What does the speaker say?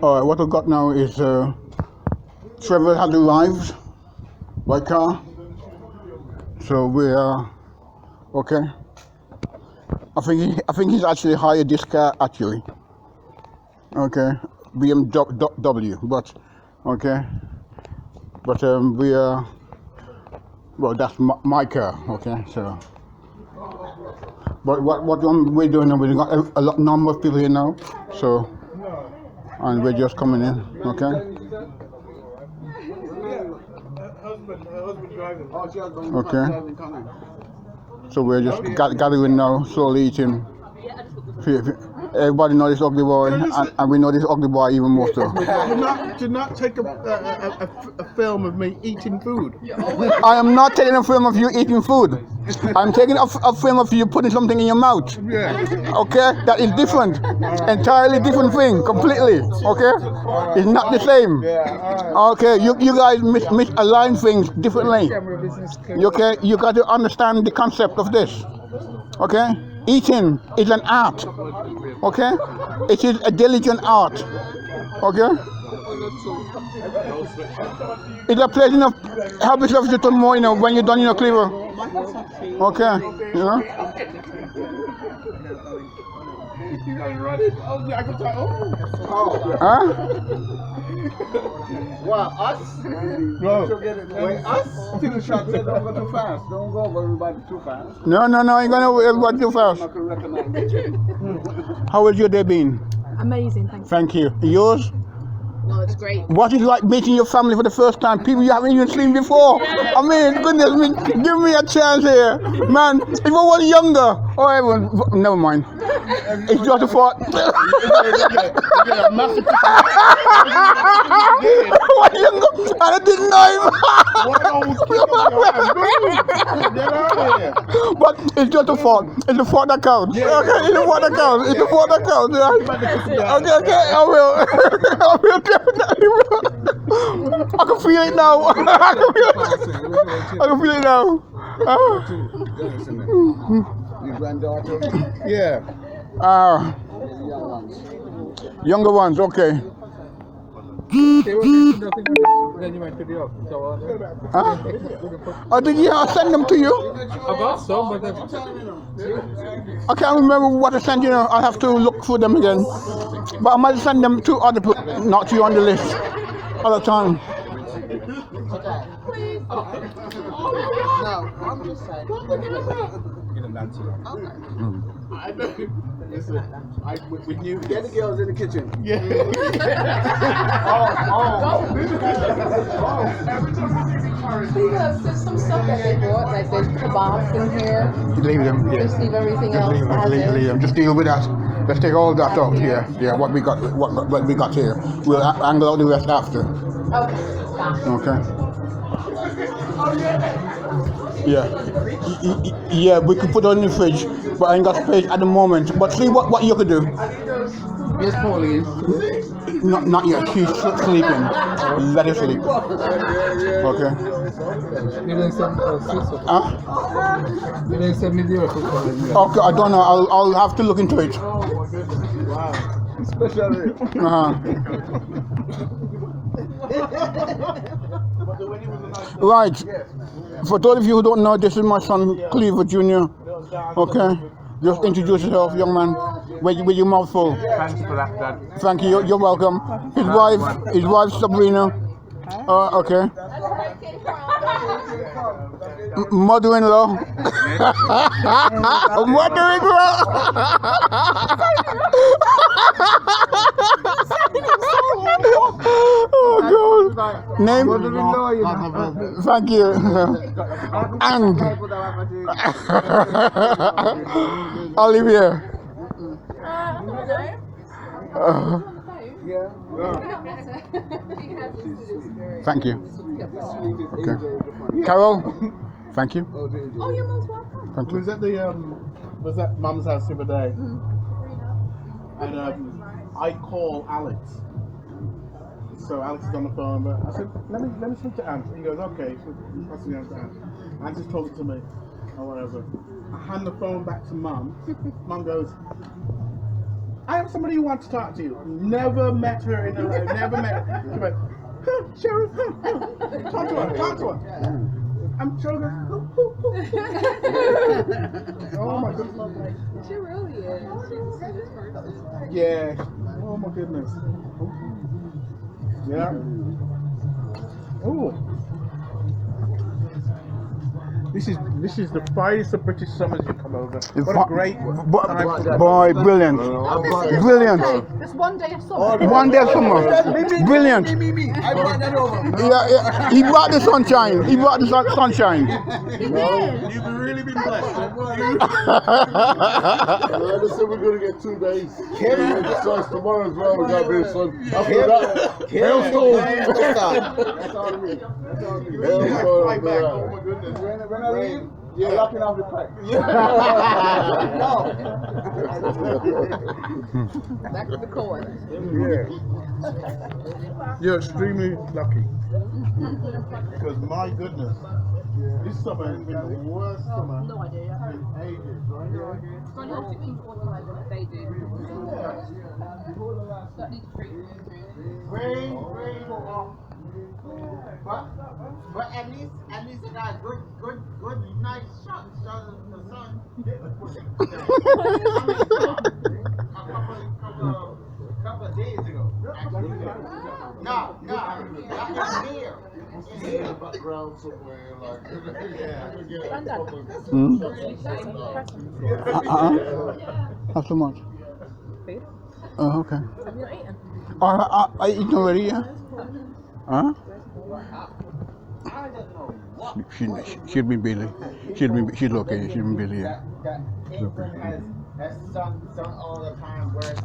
Alright, what I've got now is Trevor had arrived by car. So we are okay. I think he's actually hired this car actually. Okay, BMW, but okay, but we are well. That's my car. Okay, so but what we're doing now? We've got a lot number of people here now. So and we're just coming in. Okay. Okay. So we're just gathering now, slowly eating. Everybody knows this ugly boy, and we know this ugly boy even more so. Do not take a film of me eating food. I am not taking a film of you eating food. I'm taking a film of you putting something in your mouth. Yeah. Okay? That is different. Entirely different thing, completely. Okay? It's not the same. Okay, you guys misalign things differently. Okay? You got to understand the concept of this. Okay? Eating is an art. Okay? It is a diligent art. Okay? It's a pleasure to help yourself to turn more, when you're done in your cleaver. Okay? You know? Huh? What, us? No. Wait, us? Take the shot. Don't go too fast. Don't go over everybody too fast. No, ain't gonna go everybody too fast. How has your day been? Amazing, thank you. Thank you. Yours? No, it's great. What is it like meeting your family for the first time? People you haven't even seen before. I mean, goodness me, give me a chance here. Man, if I was younger, never mind. It's just a thought. What younger? I didn't know him. But it's just a thought. It's a thought that counts. Okay, it's a thought that counts. It's a thought that counts. Right? Okay, I will. I will definitely will. I can feel it now. I can feel it now. Your granddaughter? Yeah. Younger ones, okay. Huh? Oh, did you send them to you? I got some, but I can't remember what I sent you. I'll have to look for them again. But I might send them to other people, not to you on the list. Other time. No, I'm just saying. Listen, we knew get the girls in the kitchen. Yeah. There's some stuff that they bought, like there's kebabs in here. Leave them. Yeah. Just leave everything else. Leave them. Just deal with that. Let's take all that out here. Yeah, what we got here. We'll angle out the rest after. Okay. Yeah. Yeah, we could put it in the fridge, but I ain't got space at the moment. But see what you could do. Yes, Pauline. Not yet. She's sleeping. Let her sleep. Okay. you didn't send Cecils. Huh? You didn't send me the other. Okay, I don't know. I'll have to look into it. Wow. Especially. Right. For those of you who don't know, this is my son Cleaver Jr. Okay. Just introduce yourself, young man, with your mouth full. Thanks for that, Dad. Thank you. You're welcome. His wife Sabrina. Okay. Mother-in-law. Mother-in-law. Oh God. Name? Thank you. And Olivia. Thank you. Okay. Carol, thank you. Oh, you're most welcome. Thank you. Was at Mum's house the other day, and I call Alex. So Alex is on the phone, but I said, let me speak to Ant. He goes, okay. So he passes me on to Ant. Ant is talking to me, or whatever. I hand the phone back to Mum. Mum goes, I have somebody who wants to talk to you. Never met her in her life. Never met her. She went, huh, Sheriff, huh, huh. Talk to her. Talk to her. I'm sure. Oh my goodness. She really is. She's the sweetest person. Yeah. Oh my goodness. Yeah. Oh. This is the finest of British summers you come over. What a great time for Boy, brilliant. Brilliant. Just one day of summer. One day of summer. Brilliant. I brought that over. Yeah. He brought the sunshine. He brought the sunshine. You've really been blessed. I just said we're gonna get 2 days. Kevin, the sun's tomorrow as well. We got big sun. After that, hailstorm. That's all I mean. Hailstorm. Right back. Oh my goodness. When I leave, you're locking off the pipe. Back to the corner. Yeah. You're extremely lucky. Because my goodness, this summer has been the worst summer No idea. in ages, right? So you're 16 to what they do. That needs treatment. Rain, but at least it got good, nice shot of the sun. Couple of days ago. Actually, no, not here. In here. Background somewhere, like, How so much? Food? Oh, okay. Have you not eaten? I eaten already, yeah. Huh? She'll be Billy. She's okay. She'll be Billy, yeah. That England has sun all the time, whereas